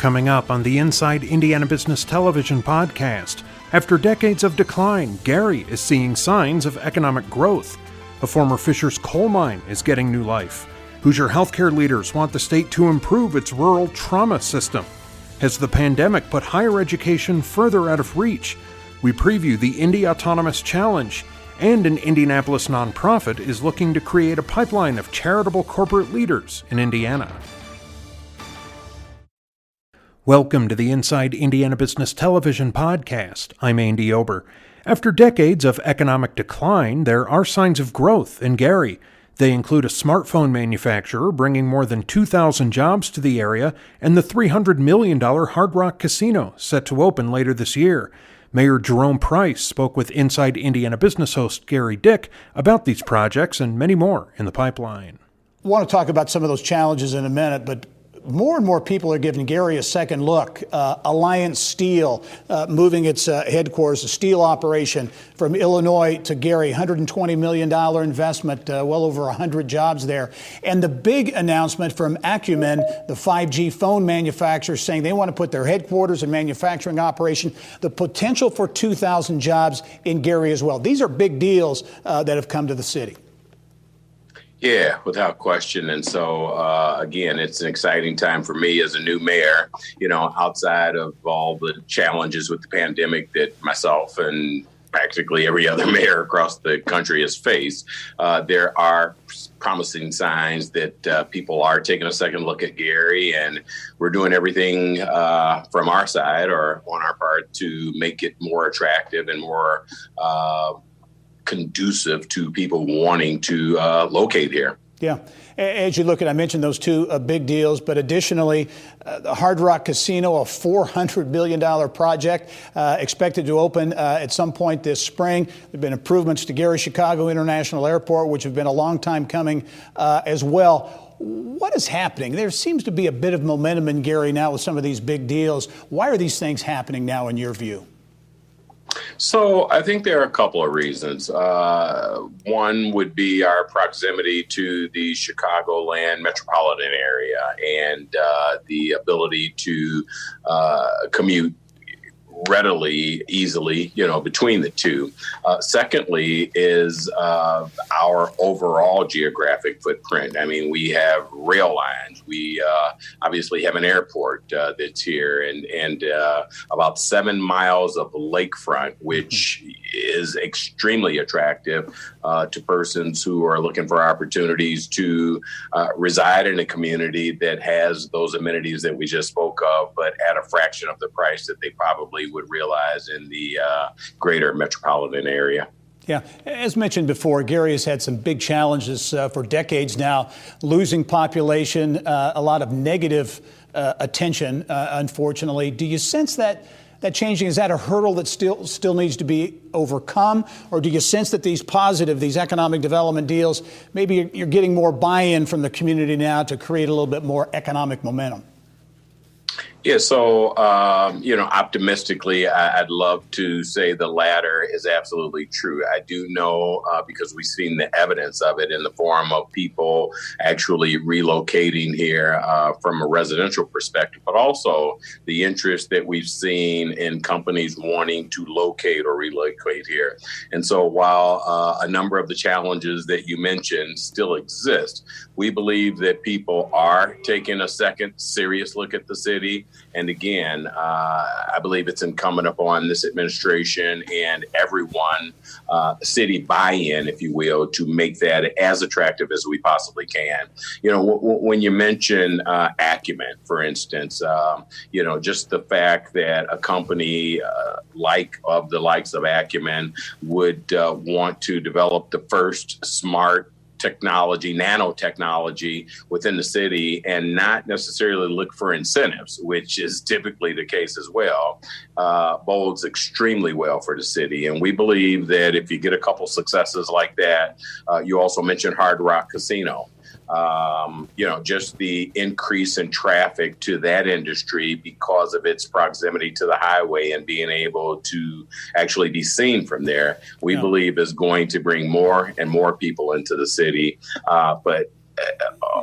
Coming up on the Inside Indiana Business Television podcast, after decades of decline, Gary is seeing signs of economic growth. A former Fisher's coal mine is getting new life. Hoosier healthcare leaders want the state to improve its rural trauma system. Has the pandemic put higher education further out of reach? We preview the Indy Autonomous Challenge, and an Indianapolis nonprofit is looking to create a pipeline of charitable corporate leaders in Indiana. Welcome to the Inside Indiana Business Television podcast. I'm Andy Ober. After decades of economic decline, there are signs of growth in Gary. They include a smartphone manufacturer bringing more than 2,000 jobs to the area and the $300 million Hard Rock Casino set to open later this year. Mayor Jerome Price spoke with Inside Indiana Business host Gary Dick about these projects and many more in the pipeline. I want to talk about some of those challenges in a minute, but more and more people are giving Gary a second look. Alliance Steel moving its headquarters, a steel operation from Illinois to Gary, $120 million investment, well over 100 jobs there. And the big announcement from Acumen, the 5G phone manufacturer, saying they want to put their headquarters and manufacturing operation, the potential for 2,000 jobs in Gary as well. These are big deals that have come to the city. Yeah, without question. And so, again, it's an exciting time for me as a new mayor, outside of all the challenges with the pandemic that myself and practically every other mayor across the country has faced. There are promising signs that people are taking a second look at Gary, and we're doing everything from our side or on our part to make it more attractive and more conducive to people wanting to locate here. Yeah. As you look at, I mentioned those two big deals, but additionally, the Hard Rock Casino, a $400 million project expected to open at some point this spring. There have been improvements to Gary Chicago International Airport, which have been a long time coming as well. What is happening? There seems to be a bit of momentum in Gary now with some of these big deals. Why are these things happening now in your view? So I think there are a couple of reasons. One would be our proximity to the Chicagoland metropolitan area and the ability to commute readily, easily, between the two. Secondly is our overall geographic footprint. I mean, we have rail lines. We obviously have an airport that's here and about 7 miles of lakefront, which is extremely attractive to persons who are looking for opportunities to reside in a community that has those amenities that we just spoke of, but at a fraction of the price that they probably would realize in the greater metropolitan area. Yeah, as mentioned before, Gary has had some big challenges for decades now, losing population, a lot of negative attention, unfortunately. Do you sense that changing? Is that a hurdle that still needs to be overcome? Or do you sense that these economic development deals, maybe you're getting more buy-in from the community now to create a little bit more economic momentum? Yeah, so, optimistically, I'd love to say the latter is absolutely true. I do know because we've seen the evidence of it in the form of people actually relocating here from a residential perspective, but also the interest that we've seen in companies wanting to locate or relocate here. And so while a number of the challenges that you mentioned still exist, we believe that people are taking a second serious look at the city. And again, I believe it's incumbent upon this administration and everyone, city buy-in, if you will, to make that as attractive as we possibly can. When you mention Acumen, for instance, just the fact that a company of the likes of Acumen would want to develop the first smart technology, nanotechnology within the city and not necessarily look for incentives, which is typically the case as well, bodes extremely well for the city. And we believe that if you get a couple successes like that, you also mentioned Hard Rock Casino. Just the increase in traffic to that industry because of its proximity to the highway and being able to actually be seen from there, we believe is going to bring more and more people into the city. But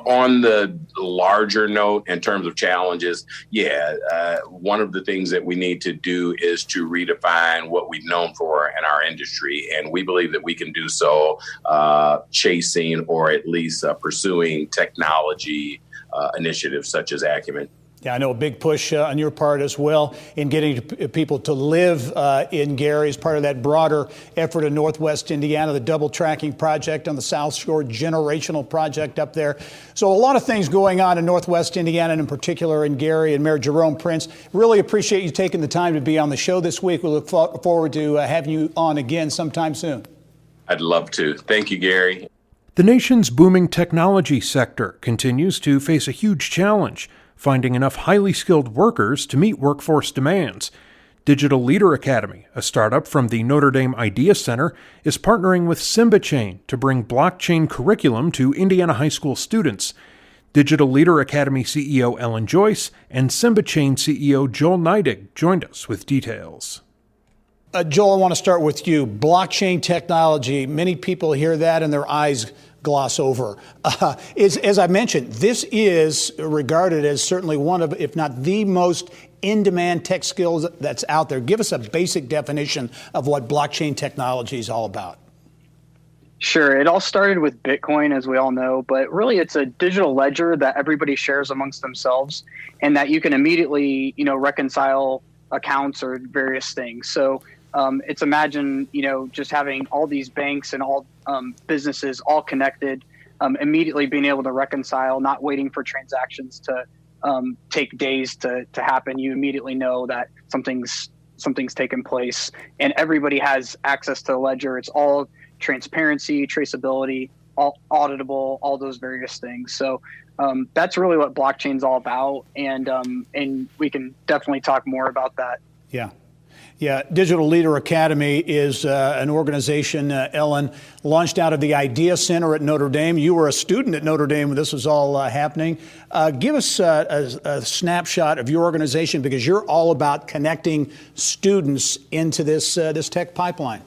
on the larger note, in terms of challenges, one of the things that we need to do is to redefine what we've known for in our industry. And we believe that we can do so chasing or at least pursuing technology initiatives such as Acumen. Yeah, I know a big push on your part as well in getting people to live in Gary as part of that broader effort in Northwest Indiana, the double tracking project on the South Shore, generational project up there. So a lot of things going on in Northwest Indiana, and in particular in Gary. And Mayor Jerome Prince, really appreciate you taking the time to be on the show this week. We look forward to having you on again sometime soon. I'd love to. Thank you, Gary. The nation's booming technology sector continues to face a huge challenge, finding enough highly skilled workers to meet workforce demands. Digital Leader Academy, a startup from the Notre Dame Idea Center, is partnering with SymbaChain to bring blockchain curriculum to Indiana high school students. Digital Leader Academy CEO Ellen Joyce and SymbaChain CEO Joel Neidig joined us with details. Joel, I want to start with you. Blockchain technology, many people hear that and their eyes gloss over. As I mentioned, this is regarded as certainly one of, if not the most in-demand tech skills that's out there. Give us a basic definition of what blockchain technology is all about. Sure. It all started with Bitcoin, as we all know, but really it's a digital ledger that everybody shares amongst themselves and that you can immediately, reconcile accounts or various things. So it's imagine, just having all these banks and all businesses all connected, immediately being able to reconcile, not waiting for transactions to take days to happen. You immediately know that something's taken place, and everybody has access to the ledger. It's all transparency, traceability, all auditable, all those various things. So that's really what blockchain's all about, and we can definitely talk more about that. Yeah, Digital Leader Academy is an organization, Ellen, launched out of the Idea Center at Notre Dame. You were a student at Notre Dame when this was all happening. Give us a snapshot of your organization, because you're all about connecting students into this tech pipeline.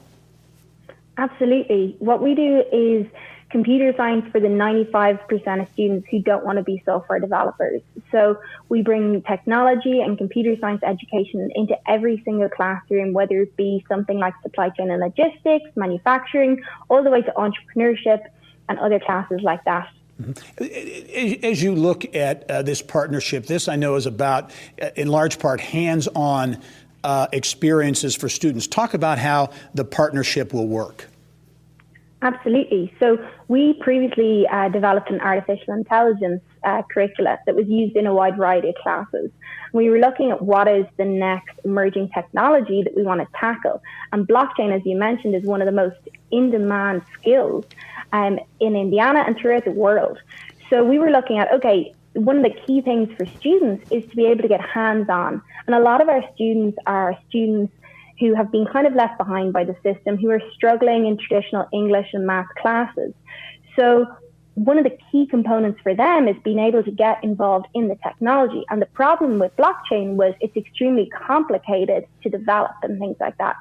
Absolutely. What we do is computer science for the 95% of students who don't want to be software developers. So we bring technology and computer science education into every single classroom, whether it be something like supply chain and logistics, manufacturing, all the way to entrepreneurship and other classes like that. Mm-hmm. As you look at this partnership, this I know is about, in large part, hands-on experiences for students. Talk about how the partnership will work. Absolutely. So we previously developed an artificial intelligence curricula that was used in a wide variety of classes. We were looking at what is the next emerging technology that we want to tackle. And blockchain, as you mentioned, is one of the most in-demand skills in Indiana and throughout the world. So we were looking at, okay, one of the key things for students is to be able to get hands-on. And a lot of our students are students who have been kind of left behind by the system, who are struggling in traditional English and math classes. So one of the key components for them is being able to get involved in the technology. And the problem with blockchain was it's extremely complicated to develop and things like that.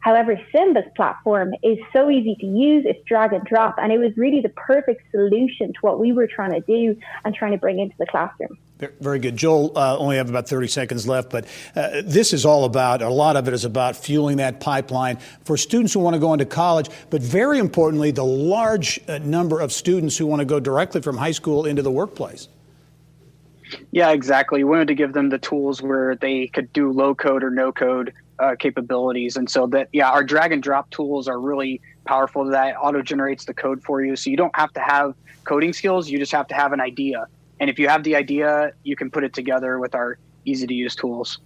However, Symba's platform is so easy to use, it's drag and drop, and it was really the perfect solution to what we were trying to do and trying to bring into the classroom. Very good. Joel, only have about 30 seconds left, but this is all about, a lot of it is about fueling that pipeline for students who want to go into college, but very importantly, the large number of students who want to go directly from high school into the workplace. Yeah, exactly. We wanted to give them the tools where they could do low code or no code capabilities. And so that, our drag and drop tools are really powerful. That auto generates the code for you. So you don't have to have coding skills. You just have to have an idea. And if you have the idea, you can put it together with our easy to use tools.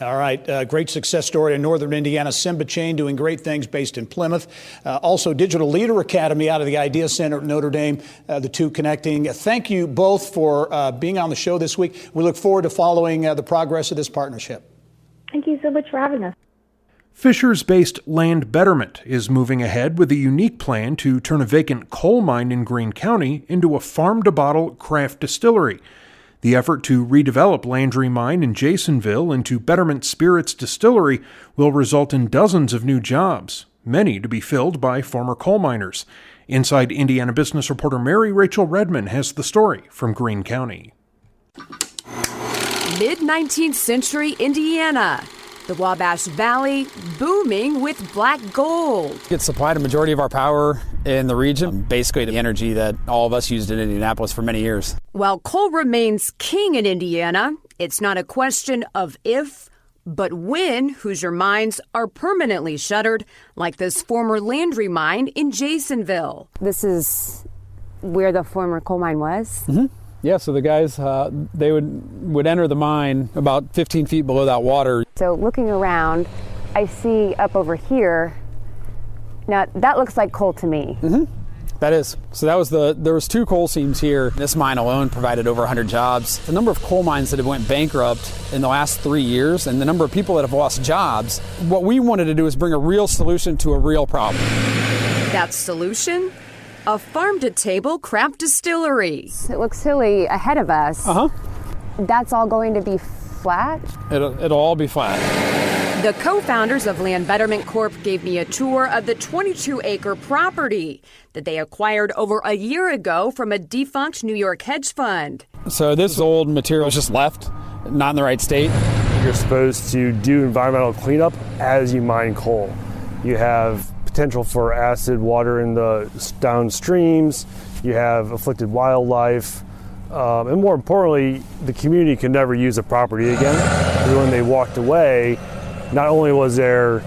All right. Great success story in Northern Indiana. SymbaChain doing great things based in Plymouth. Also Digital Leader Academy out of the Idea Center at Notre Dame, the two connecting. Thank you both for being on the show this week. We look forward to following the progress of this partnership. Thank you so much for having us. Fishers-based Land Betterment is moving ahead with a unique plan to turn a vacant coal mine in Greene County into a farm-to-bottle craft distillery. The effort to redevelop Landry Mine in Jasonville into Betterment Spirits Distillery will result in dozens of new jobs. many to be filled by former coal miners. Inside Indiana business reporter Mary Rachel Redmond has the story from Greene County. Mid-19th century Indiana. The Wabash Valley booming with black gold. It supplied a majority of our power in the region, basically the energy that all of us used in Indianapolis for many years. While coal remains king in Indiana, it's not a question of if, but when Hoosier mines are permanently shuttered, like this former Landry mine in Jasonville. This is where the former coal mine was? Mm-hmm. Yeah, so the guys, they would enter the mine about 15 feet below that water. So looking around, I see up over here, now that looks like coal to me. Mm-hmm. That is. So there was 2 coal seams here. This mine alone provided over 100 jobs. The number of coal mines that have went bankrupt in the last 3 years and the number of people that have lost jobs, what we wanted to do is bring a real solution to a real problem. That solution? A farm-to-table craft distillery. It looks hilly ahead of us. Uh-huh. That's all going to be flat? It'll all be flat. The co-founders of Land Betterment Corp gave me a tour of the 22-acre property that they acquired over a year ago from a defunct New York hedge fund. So this old material is just left, not in the right state. You're supposed to do environmental cleanup as you mine coal. You have potential for acid water in the downstreams, you have afflicted wildlife, and more importantly, the community can never use the property again. Because when they walked away, not only was there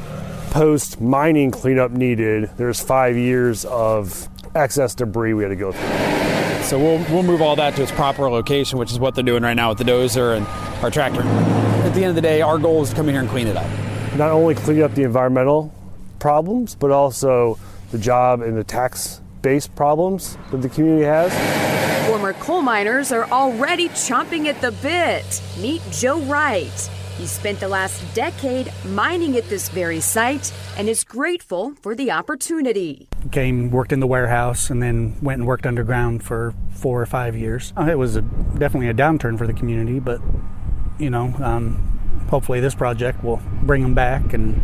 post-mining cleanup needed, there's 5 years of excess debris we had to go through. So we'll move all that to its proper location, which is what they're doing right now with the dozer and our tractor. At the end of the day, our goal is to come in here and clean it up. Not only clean up the environmental problems, but also the job and the tax-based problems that the community has. Former coal miners are already chomping at the bit. Meet Joe Wright. He spent the last decade mining at this very site and is grateful for the opportunity. Worked in the warehouse, and then went and worked underground for 4 or 5 years. It was definitely a downturn for the community, but hopefully this project will bring them back. And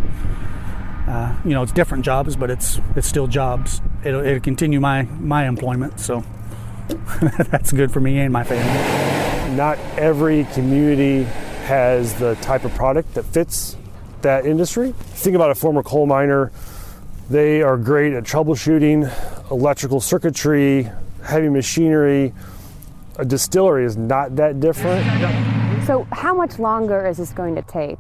it's different jobs, but it's still jobs. It'll continue my employment, so that's good for me and my family. Not every community has the type of product that fits that industry. Think about a former coal miner. They are great at troubleshooting, electrical circuitry, heavy machinery. A distillery is not that different. So how much longer is this going to take?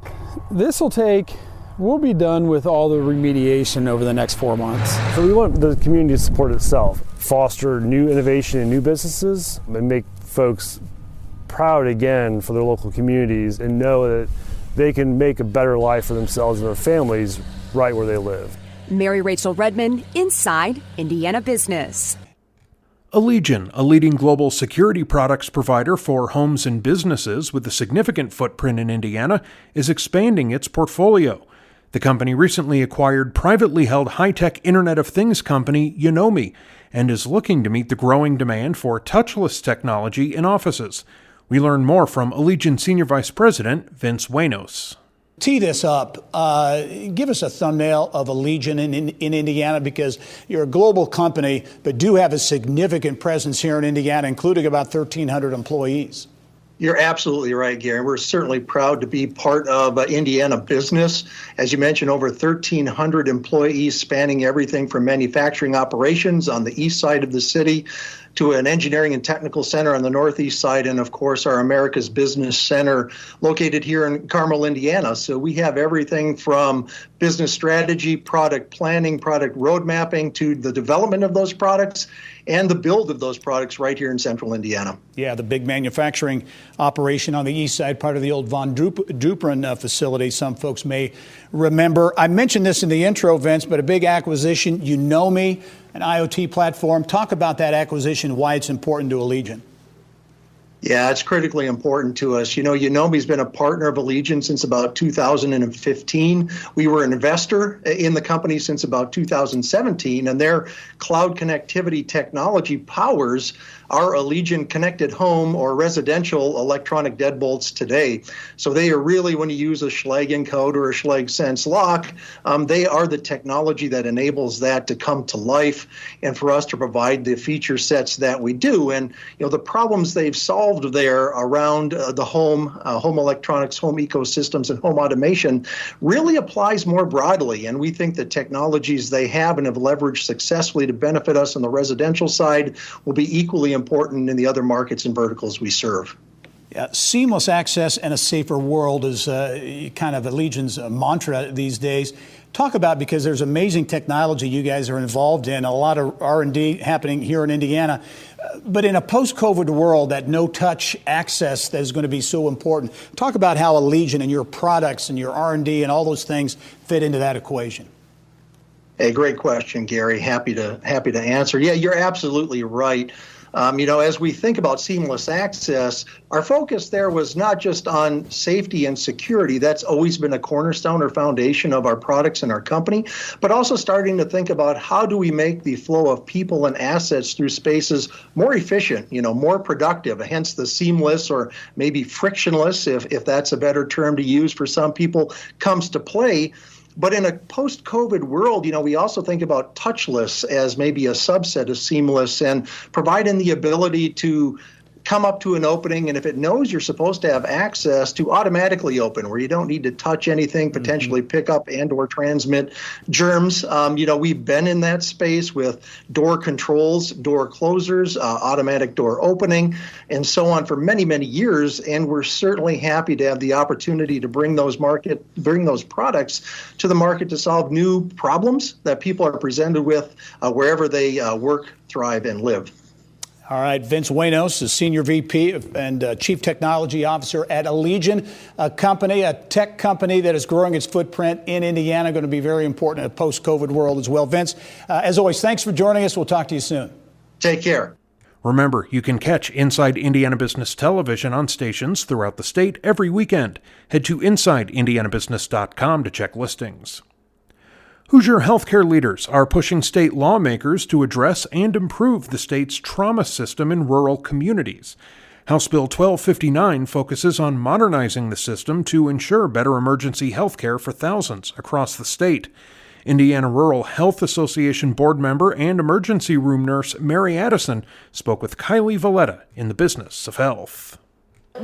We'll be done with all the remediation over the next 4 months. So we want the community to support itself, foster new innovation and new businesses, and make folks proud again for their local communities and know that they can make a better life for themselves and their families right where they live. Mary Rachel Redmond, Inside Indiana Business. Allegion, a leading global security products provider for homes and businesses with a significant footprint in Indiana, is expanding its portfolio. The company recently acquired privately held high-tech Internet of Things company Yonomi and is looking to meet the growing demand for touchless technology in offices. We learn more from Allegion Senior Vice President Vince Waynos. Tee this up. Give us a thumbnail of Allegion in Indiana, because you're a global company, but do have a significant presence here in Indiana, including about 1,300 employees. You're absolutely right, Gary. We're certainly proud to be part of Indiana business. As you mentioned, over 1,300 employees spanning everything from manufacturing operations on the east side of the city to an engineering and technical center on the northeast side, and of course our America's Business Center located here in Carmel, Indiana. So we have everything from business strategy, product planning, product road mapping, to the development of those products and the build of those products right here in central Indiana. Yeah, the big manufacturing operation on the east side, part of the old Von Duprin facility, some folks may remember. I mentioned this in the intro, Vince, but a big acquisition, Yonomi, an IoT platform. Talk about that acquisition, why it's important to Allegion. Yeah, it's critically important to us. Unomi's been a partner of Allegion since about 2015. We were an investor in the company since about 2017, and their cloud connectivity technology powers our Allegion connected home or residential electronic deadbolts today. So they are really, when you use a Schlage encode or a Schlage Sense lock, they are the technology that enables that to come to life and for us to provide the feature sets that we do. And the problems they've solved there around the home electronics, home ecosystems, and home automation really applies more broadly. And we think the technologies they have and have leveraged successfully to benefit us on the residential side will be equally important in the other markets and verticals we serve. Yeah, seamless access and a safer world is kind of Allegion's mantra these days. Talk about, because there's amazing technology you guys are involved in, a lot of R&D happening here in Indiana. But in a post-COVID world, that no-touch access that is going to be so important. Talk about how Allegion and your products and your R&D and all those things fit into that equation. Hey, great question, Gary. Happy to answer. Yeah, you're absolutely right. As we think about seamless access, our focus there was not just on safety and security. That's always been a cornerstone or foundation of our products and our company, but also starting to think about how do we make the flow of people and assets through spaces more efficient, more productive, hence the seamless or maybe frictionless, if that's a better term to use for some people, comes to play. But in a post-COVID world, we also think about touchless as maybe a subset of seamless and providing the ability to come up to an opening, and if it knows you're supposed to have access, to automatically open, where you don't need to touch anything, potentially pick up and or transmit germs. We've been in that space with door controls, door closers, automatic door opening, and so on for many, many years. And we're certainly happy to have the opportunity to bring those products to the market to solve new problems that people are presented with wherever they work, thrive, and live. All right, Vince Waynos is Senior VP and Chief Technology Officer at Allegion, a tech company that is growing its footprint in Indiana, going to be very important in a post-COVID world as well. Vince, as always, thanks for joining us. We'll talk to you soon. Take care. Remember, you can catch Inside Indiana Business Television on stations throughout the state every weekend. Head to InsideIndianaBusiness.com to check listings. Hoosier healthcare leaders are pushing state lawmakers to address and improve the state's trauma system in rural communities. House Bill 1259 focuses on modernizing the system to ensure better emergency health care for thousands across the state. Indiana Rural Health Association board member and emergency room nurse Mary Addison spoke with Kylie Valletta in the Business of Health.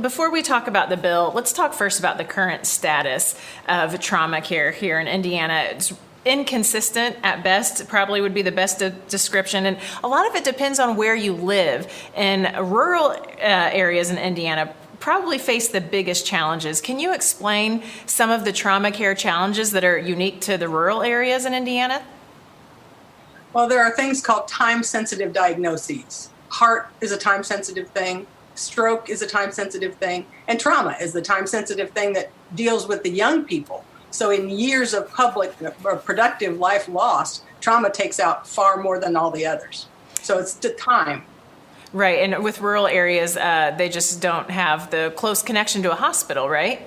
Before we talk about the bill, let's talk first about the current status of trauma care here in Indiana. It's inconsistent at best, probably would be the best description. And a lot of it depends on where you live. In rural areas in Indiana, probably face the biggest challenges. Can you explain some of the trauma care challenges that are unique to the rural areas in Indiana? Well, there are things called time-sensitive diagnoses. Heart is a time-sensitive thing. Stroke is a time-sensitive thing. And trauma is the time-sensitive thing that deals with the young people. So in years of public or productive life lost, trauma takes out far more than all the others. So it's the time. Right. And with rural areas, they just don't have the close connection to a hospital, right?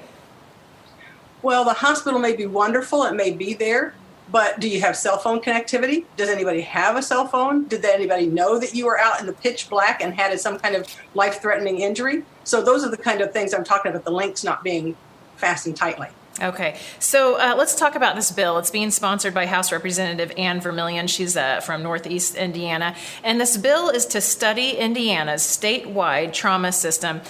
Well, the hospital may be wonderful. It may be there. But do you have cell phone connectivity? Does anybody have a cell phone? Did anybody know that you were out in the pitch black and had some kind of life-threatening injury? So those are the kind of things I'm talking about, the links not being fastened tightly. Okay, so let's talk about this bill. It's being sponsored by House Representative Ann Vermillion. She's from Northeast Indiana. And this bill is to study Indiana's statewide trauma system.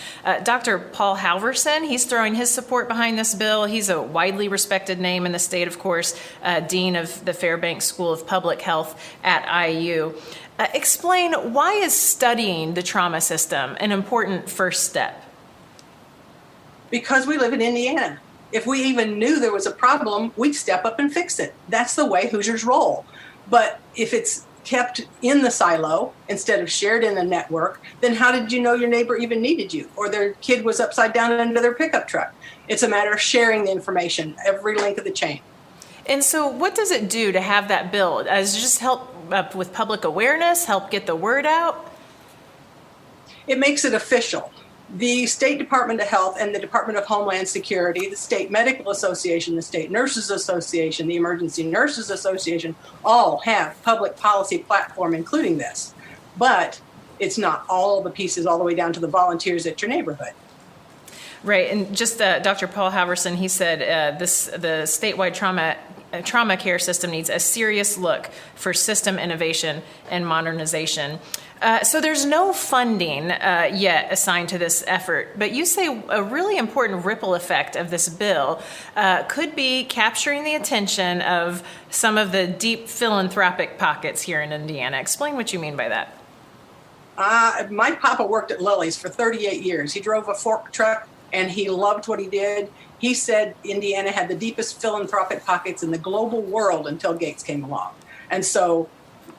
Dr. Paul Halverson, he's throwing his support behind this bill. He's a widely respected name in the state, of course, Dean of the Fairbanks School of Public Health at IU. Explain, why is studying the trauma system an important first step? Because we live in Indiana. If we even knew there was a problem, we'd step up and fix it. That's the way Hoosiers roll. But if it's kept in the silo instead of shared in the network, then how did you know your neighbor even needed you or their kid was upside down under their pickup truck? It's a matter of sharing the information, every link of the chain. And so what does it do to have that bill? Does it just help with public awareness, help get the word out? It makes it official. the State Department of Health and the Department of Homeland Security, the State Medical Association, the State Nurses Association, the Emergency Nurses Association, all have public policy platform, including this. But it's not all the pieces all the way down to the volunteers at your neighborhood. Right, and just Dr. Paul Halverson, he said the statewide trauma care system needs a serious look for system innovation and modernization. So there's no funding yet assigned to this effort, but you say a really important ripple effect of this bill could be capturing the attention of some of the deep philanthropic pockets here in Indiana. Explain what you mean by that. My papa worked at Lily's for 38 years. He drove a fork truck and he loved what he did. He said Indiana had the deepest philanthropic pockets in the global world until Gates came along. And so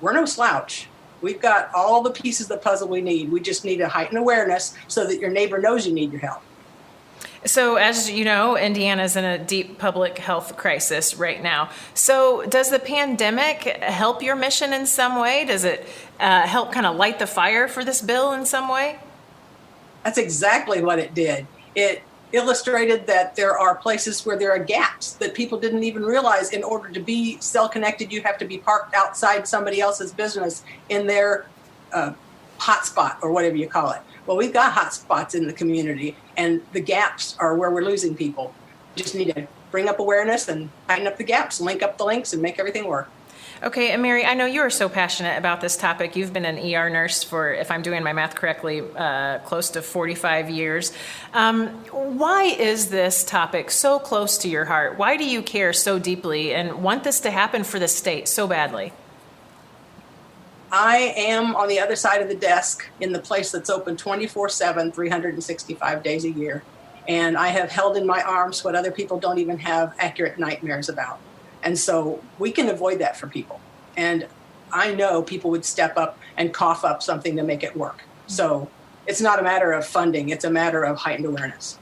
we're no slouch. We've got all the pieces of the puzzle we need. We just need a heightened awareness so that your neighbor knows you need your help. So as you know, Indiana's in a deep public health crisis right now. So does the pandemic help your mission in some way? Does it help kind of light the fire for this bill in some way? That's exactly what it did. It illustrated that there are places where there are gaps that people didn't even realize. In order to be cell connected, you have to be parked outside somebody else's business in their hotspot or whatever you call it. Well, we've got hotspots in the community, and the gaps are where we're losing people. Just need to bring up awareness and tighten up the gaps, link up the links, and make everything work. Okay, and Mary, I know you are so passionate about this topic. You've been an ER nurse for, if I'm doing my math correctly, close to 45 years. Why is this topic so close to your heart? Why do you care so deeply and want this to happen for the state so badly? I am on the other side of the desk in the place that's open 24/7, 365 days a year. And I have held in my arms what other people don't even have accurate nightmares about. And so we can avoid that for people. And I know people would step up and cough up something to make it work. So it's not a matter of funding. It's a matter of heightened awareness.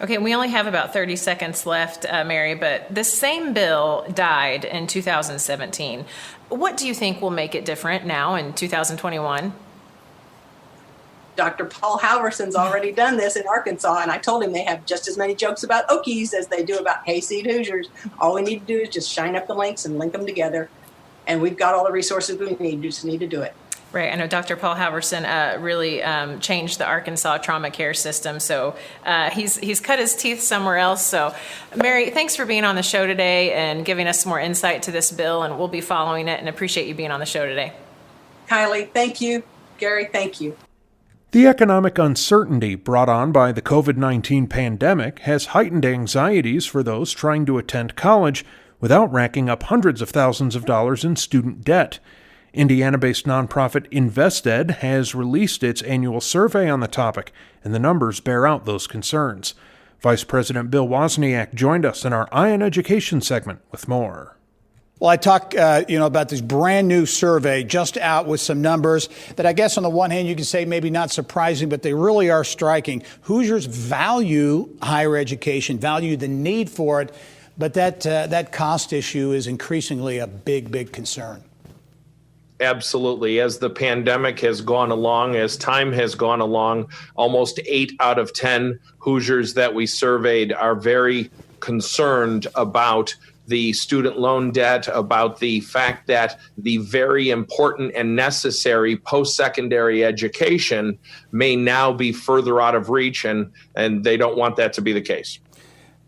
Okay, we only have about 30 seconds left, Mary, but this same bill died in 2017. What do you think will make it different now in 2021? Dr. Paul Halverson's already done this in Arkansas, and I told him they have just as many jokes about Okies as they do about hayseed Hoosiers. All we need to do is just shine up the links and link them together, and we've got all the resources we need. We just need to do it. Right. I know Dr. Paul Halverson really changed the Arkansas trauma care system, so he's cut his teeth somewhere else. So, Mary, thanks for being on the show today and giving us some more insight to this bill, and we'll be following it and appreciate you being on the show today. Kylie, thank you. Gary, thank you. The economic uncertainty brought on by the COVID-19 pandemic has heightened anxieties for those trying to attend college without racking up hundreds of thousands of dollars in student debt. Indiana-based nonprofit InvestEd has released its annual survey on the topic, and the numbers bear out those concerns. Vice President Bill Wozniak joined us in our Eye on Education segment with more. Well, I talk, about this brand new survey just out with some numbers that I guess on the one hand you can say maybe not surprising, but they really are striking. Hoosiers value higher education, value the need for it, but that cost issue is increasingly a big, big concern. Absolutely. As the pandemic has gone along, as time has gone along, almost 8 out of 10 Hoosiers that we surveyed are very concerned about the student loan debt, about the fact that the very important and necessary post-secondary education may now be further out of reach, and they don't want that to be the case.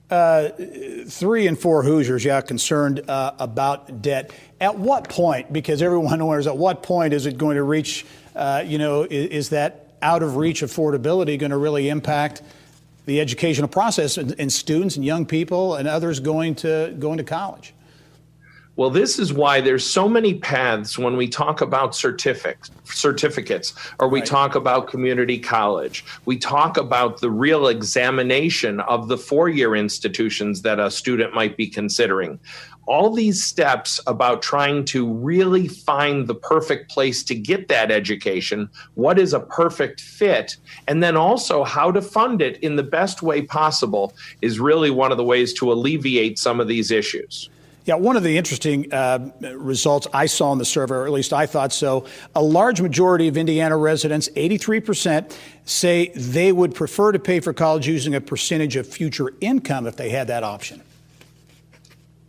3 in 4 Hoosiers, concerned about debt. At what point, because everyone wonders, at what point is it going to reach, is that out of reach affordability going to really impact the educational process and students and young people and others going to college? Well, this is why there's so many paths when we talk about certificates, or we talk about community college. We talk about the real examination of the 4-year institutions that a student might be considering. All these steps about trying to really find the perfect place to get that education, what is a perfect fit, and then also how to fund it in the best way possible is really one of the ways to alleviate some of these issues. Yeah, one of the interesting results I saw in the survey, or at least I thought so, a large majority of Indiana residents, 83%, say they would prefer to pay for college using a percentage of future income if they had that option.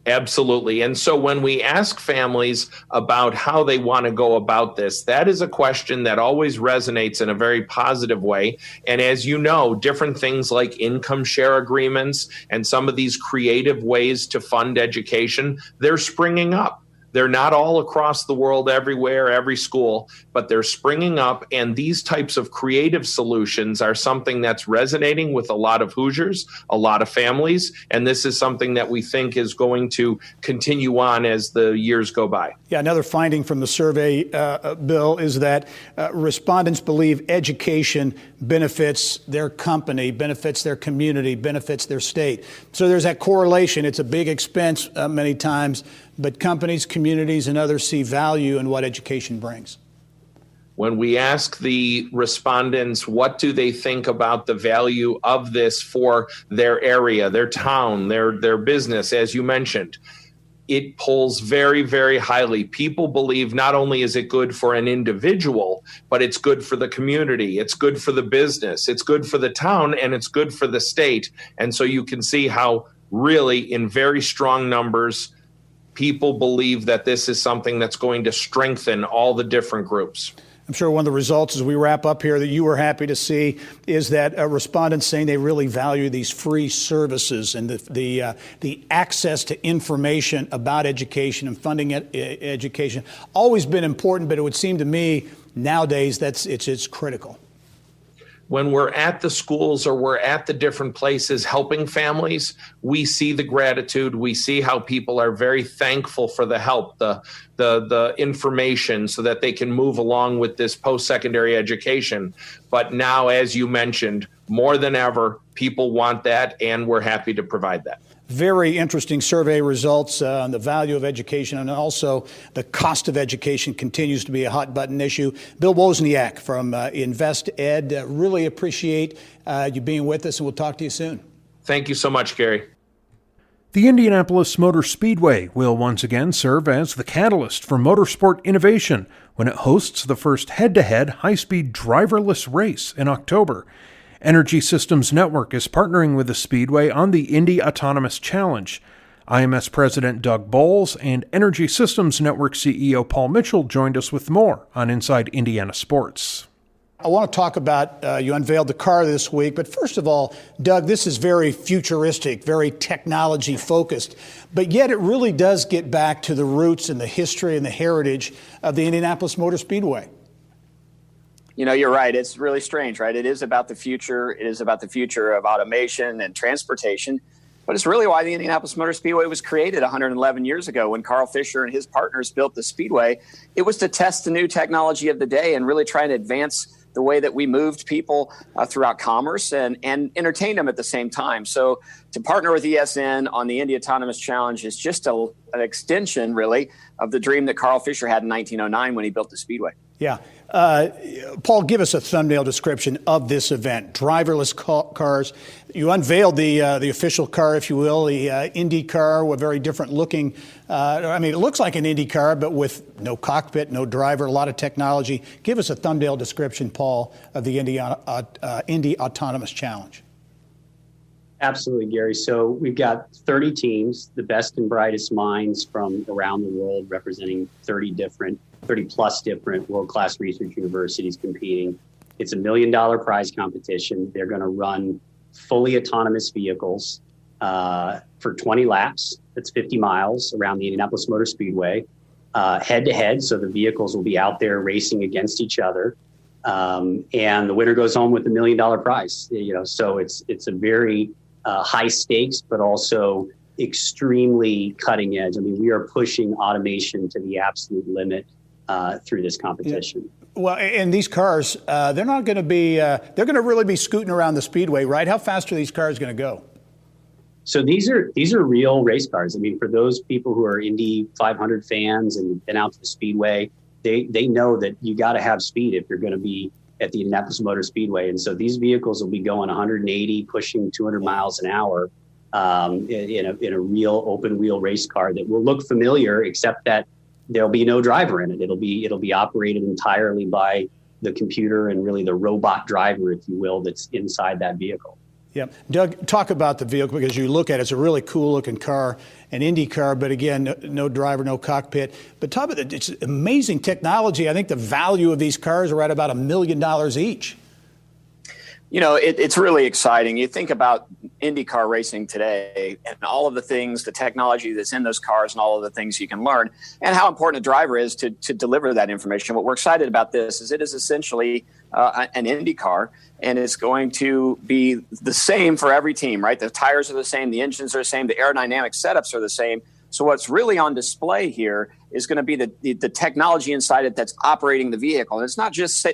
Absolutely. And so when we ask families about how they want to go about this, that is a question that always resonates in a very positive way. And as you know, different things like income share agreements and some of these creative ways to fund education, they're springing up. They're not all across the world, everywhere, every school, but they're springing up. And these types of creative solutions are something that's resonating with a lot of Hoosiers, a lot of families. And this is something that we think is going to continue on as the years go by. Yeah, another finding from the survey, Bill, is that respondents believe education benefits their company, benefits their community, benefits their state. So there's that correlation. It's a big expense many times, but companies, communities, and others see value in what education brings. When we ask the respondents, what do they think about the value of this for their area, their town, their business, as you mentioned, it polls very, very highly. People believe not only is it good for an individual, but it's good for the community, it's good for the business, it's good for the town, and it's good for the state. And so you can see how really in very strong numbers, people believe that this is something that's going to strengthen all the different groups. I'm sure one of the results as we wrap up here that you were happy to see is that respondents saying they really value these free services and the access to information about education and funding education. Always been important, but it would seem to me nowadays it's critical. When we're at the schools or we're at the different places helping families, we see the gratitude. We see how people are very thankful for the help, the information so that they can move along with this post-secondary education. But now, as you mentioned, more than ever, people want that, and we're happy to provide that. Very interesting survey results on the value of education, and also the cost of education continues to be a hot button issue. Bill Wozniak from Invest Ed, really appreciate you being with us, and we'll talk to you soon. Thank you so much, Gary. The Indianapolis Motor Speedway will once again serve as the catalyst for motorsport innovation when it hosts the first head-to-head high-speed driverless race in October. Energy Systems Network is partnering with the Speedway on the Indy Autonomous Challenge. IMS President Doug Bowles and Energy Systems Network CEO Paul Mitchell joined us with more on Inside Indiana Sports. I want to talk about, you unveiled the car this week, but first of all, Doug, this is very futuristic, very technology focused, but yet it really does get back to the roots and the history and the heritage of the Indianapolis Motor Speedway. You know, you're right. It's really strange, right? It is about the future. It is about the future of automation and transportation. But it's really why the Indianapolis Motor Speedway was created 111 years ago when Carl Fisher and his partners built the Speedway. It was to test the new technology of the day and really try to advance the way that we moved people throughout commerce and entertain them at the same time. So to partner with ESN on the Indy Autonomous Challenge is just an extension, really, of the dream that Carl Fisher had in 1909 when he built the Speedway. Yeah. Paul, give us a thumbnail description of this event. Driverless cars. You unveiled the official car, if you will, the Indy car, a very different looking. It looks like an Indy car, but with no cockpit, no driver, a lot of technology. Give us a thumbnail description, Paul, of the Indy Autonomous Challenge. Absolutely, Gary. So we've got 30 teams, the best and brightest minds from around the world, representing 30 plus different world-class research universities competing. It's $1 million prize competition. They're going to run fully autonomous vehicles for 20 laps. That's 50 miles around the Indianapolis Motor Speedway, head-to-head. So the vehicles will be out there racing against each other. And the winner goes home with $1 million prize. So it's a very high stakes, but also extremely cutting edge. I mean, we are pushing automation to the absolute limit through this competition. Yeah. Well, and these cars, they're not going to be, they're going to really be scooting around the Speedway, right? How fast are these cars going to go? So these are real race cars. I mean, for those people who are Indy 500 fans and been out to the Speedway, they know that you got to have speed if you're going to be at the Indianapolis Motor Speedway. And so these vehicles will be going 180, pushing 200 miles an hour. in a real open wheel race car that will look familiar, except that there'll be no driver in it. It'll be operated entirely by the computer and really the robot driver, if you will, that's inside that vehicle. Yeah. Doug, talk about the vehicle, because you look at it, it's a really cool looking car, an Indy car, but again, no driver, no cockpit. But talk about it, it's amazing technology. I think the value of these cars are right about $1 million each. You know, it's really exciting. You think about IndyCar racing today and all of the things, the technology that's in those cars and all of the things you can learn, and how important a driver is to deliver that information. What we're excited about this is it is essentially an IndyCar, and it's going to be the same for every team, right? The tires are the same, the engines are the same, the aerodynamic setups are the same. So what's really on display here is going to be the technology inside it that's operating the vehicle. And it's not just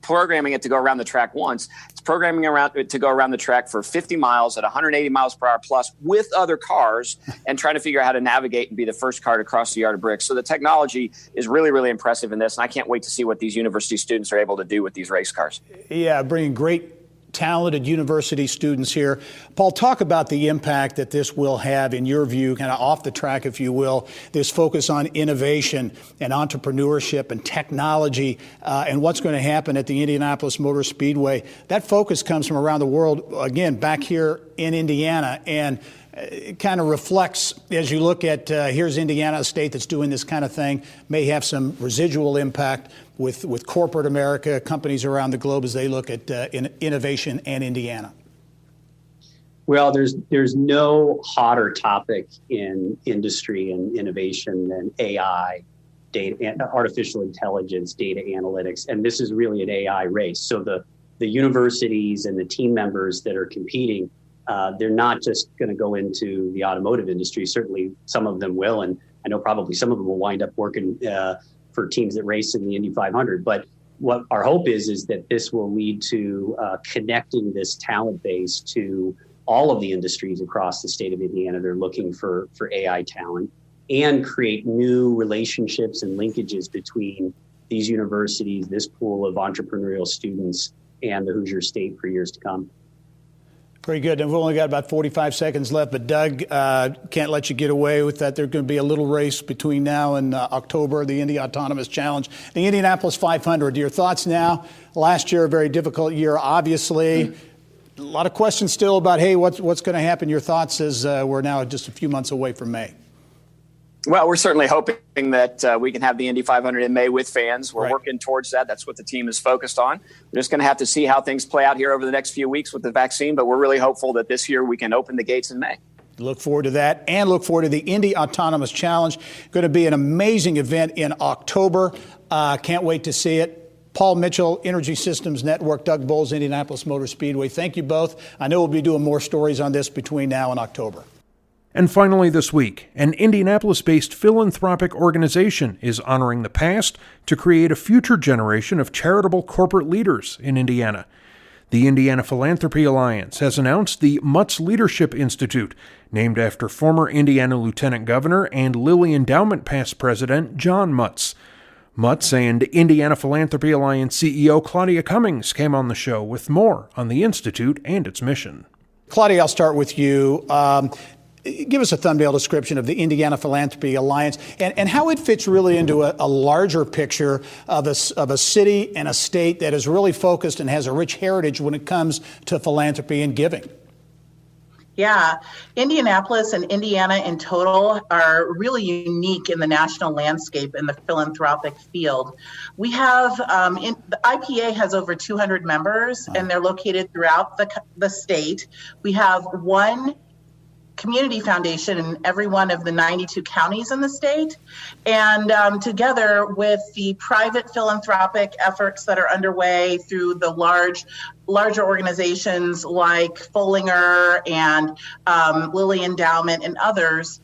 programming it to go around the track once. It's programming it to go around the track for 50 miles at 180 miles per hour plus with other cars and trying to figure out how to navigate and be the first car to cross the yard of bricks. So the technology is really, really impressive in this, and I can't wait to see what these university students are able to do with these race cars. Yeah, bringing great talented university students here. Paul, talk about the impact that this will have, in your view, kind of off the track, if you will, this focus on innovation and entrepreneurship and technology and what's going to happen at the Indianapolis Motor Speedway. That focus comes from around the world, again, back here in Indiana, and it kind of reflects, as you look at, here's Indiana, a state that's doing this kind of thing, may have some residual impact with corporate America, companies around the globe as they look at innovation and Indiana. Well, there's no hotter topic in industry and innovation than AI, data, artificial intelligence, data analytics, and this is really an AI race. So the universities and the team members that are competing, they're not just going to go into the automotive industry. Certainly some of them will, and I know probably some of them will wind up working for teams that race in the Indy 500. But what our hope is that this will lead to connecting this talent base to all of the industries across the state of Indiana. They're looking for AI talent, and create new relationships and linkages between these universities, this pool of entrepreneurial students, and the Hoosier State for years to come. Pretty good. And we've only got about 45 seconds left, but Doug, can't let you get away with that. There's going to be a little race between now and October, the Indy Autonomous Challenge, the Indianapolis 500. Your thoughts now? Last year, a very difficult year, obviously. A lot of questions still about, hey, what's going to happen? Your thoughts as we're now just a few months away from May. Well, we're certainly hoping that we can have the Indy 500 in May with fans. We're working towards that. That's what the team is focused on. We're just going to have to see how things play out here over the next few weeks with the vaccine, but we're really hopeful that this year we can open the gates in May. Look forward to that, and look forward to the Indy Autonomous Challenge. Going to be an amazing event in October. Can't wait to see it. Paul Mitchell, Energy Systems Network, Doug Bowles, Indianapolis Motor Speedway. Thank you both. I know we'll be doing more stories on this between now and October. And finally this week, an Indianapolis-based philanthropic organization is honoring the past to create a future generation of charitable corporate leaders in Indiana. The Indiana Philanthropy Alliance has announced the Mutz Leadership Institute, named after former Indiana Lieutenant Governor and Lilly Endowment past president John Mutz. Mutz and Indiana Philanthropy Alliance CEO Claudia Cummings came on the show with more on the Institute and its mission. Claudia, I'll start with you. Give us a thumbnail description of the Indiana Philanthropy Alliance and how it fits really into a larger picture of a city and a state that is really focused and has a rich heritage when it comes to philanthropy and giving. Yeah, Indianapolis and Indiana in total are really unique in the national landscape in the philanthropic field. We have, the IPA has over 200 members, and they're located throughout the state. We have one community foundation in every one of the 92 counties in the state. And together with the private philanthropic efforts that are underway through the larger organizations like Follinger and Lilly Endowment and others,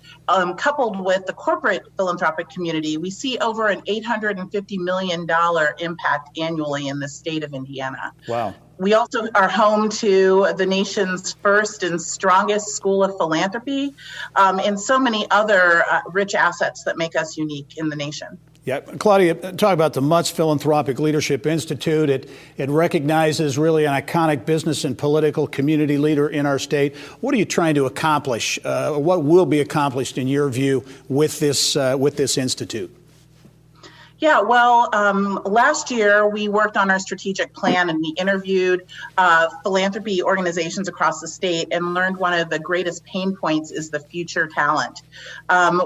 coupled with the corporate philanthropic community, we see over an $850 million impact annually in the state of Indiana. Wow. We also are home to the nation's first and strongest school of philanthropy, and so many other rich assets that make us unique in the nation. Yeah, Claudia, talk about the Mutz Philanthropic Leadership Institute. It recognizes really an iconic business and political community leader in our state. What are you trying to accomplish? What will be accomplished in your view with this institute? Yeah, well, last year we worked on our strategic plan and we interviewed philanthropy organizations across the state and learned one of the greatest pain points is the future talent.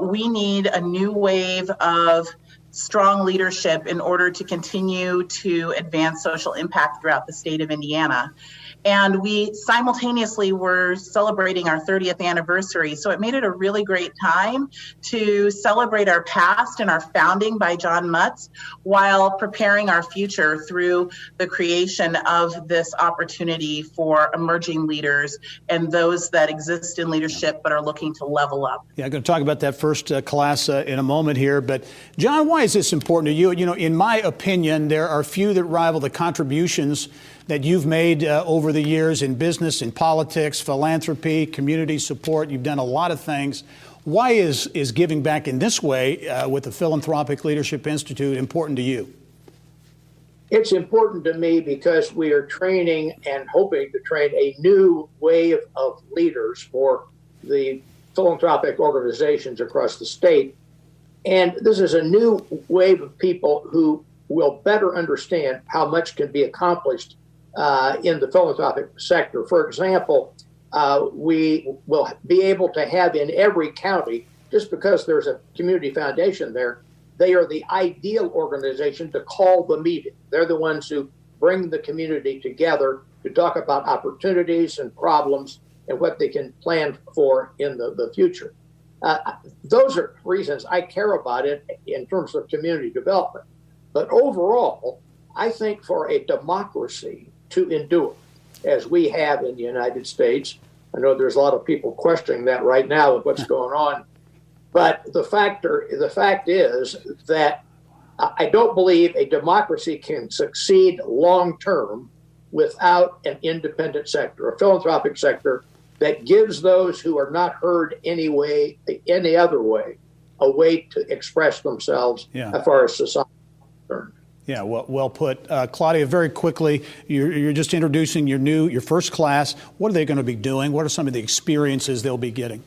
We need a new wave of strong leadership in order to continue to advance social impact throughout the state of Indiana. And we simultaneously were celebrating our 30th anniversary. So it made it a really great time to celebrate our past and our founding by John Mutz while preparing our future through the creation of this opportunity for emerging leaders and those that exist in leadership but are looking to level up. Yeah, I'm going to talk about that first class in a moment here. But John, why is this important to you? You know, in my opinion, there are few that rival the contributions that you've made over the years in business, in politics, philanthropy, community support. You've done a lot of things. Why is giving back in this way with the Philanthropic Leadership Institute important to you? It's important to me because we are training and hoping to train a new wave of leaders for the philanthropic organizations across the state. And this is a new wave of people who will better understand how much can be accomplished in the philanthropic sector. For example, we will be able to have in every county, just because there's a community foundation there, they are the ideal organization to call the meeting. They're the ones who bring the community together to talk about opportunities and problems and what they can plan for in the future. Those are reasons I care about it in terms of community development. But overall, I think for a democracy to endure, as we have in the United States. I know there's a lot of people questioning that right now with what's going on. But the fact is that I don't believe a democracy can succeed long term without an independent sector, a philanthropic sector that gives those who are not heard any other way, a way to express themselves as far as society is concerned. Yeah, well put. Claudia, very quickly, you're just introducing your first class. What are they going to be doing? What are some of the experiences they'll be getting?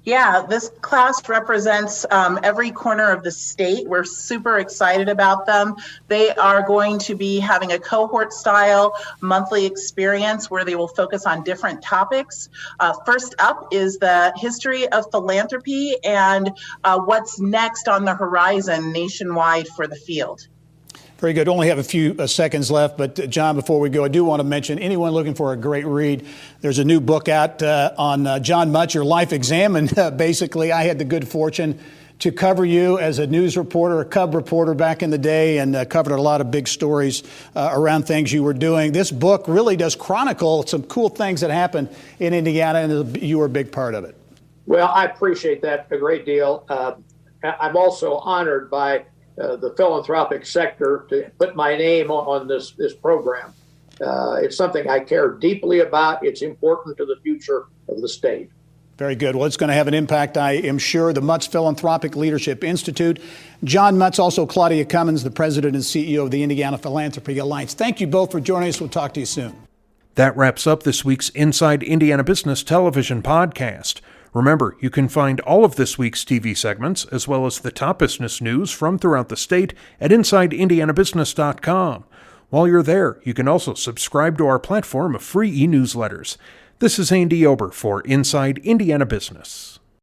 Yeah, this class represents every corner of the state. We're super excited about them. They are going to be having a cohort-style monthly experience where they will focus on different topics. First up is the history of philanthropy and what's next on the horizon nationwide for the field. Very good. Only have a few seconds left, but John, before we go, I do want to mention anyone looking for a great read. There's a new book out on John Mutz, Your Life Examined. Basically, I had the good fortune to cover you as a news reporter, a cub reporter back in the day, and covered a lot of big stories around things you were doing. This book really does chronicle some cool things that happened in Indiana, and you were a big part of it. Well, I appreciate that a great deal. I'm also honored by the philanthropic sector to put my name on this program. It's something I care deeply about. It's important to the future of the state. Very good. Well, it's going to have an impact, I am sure. The Mutz Philanthropic Leadership Institute. John Mutz, also Claudia Cummins, the president and CEO of the Indiana Philanthropy Alliance. Thank you both for joining us. We'll talk to you soon. That wraps up this week's Inside Indiana Business Television podcast. Remember, you can find all of this week's TV segments, as well as the top business news from throughout the state at InsideIndianaBusiness.com. While you're there, you can also subscribe to our platform of free e-newsletters. This is Andy Ober for Inside Indiana Business.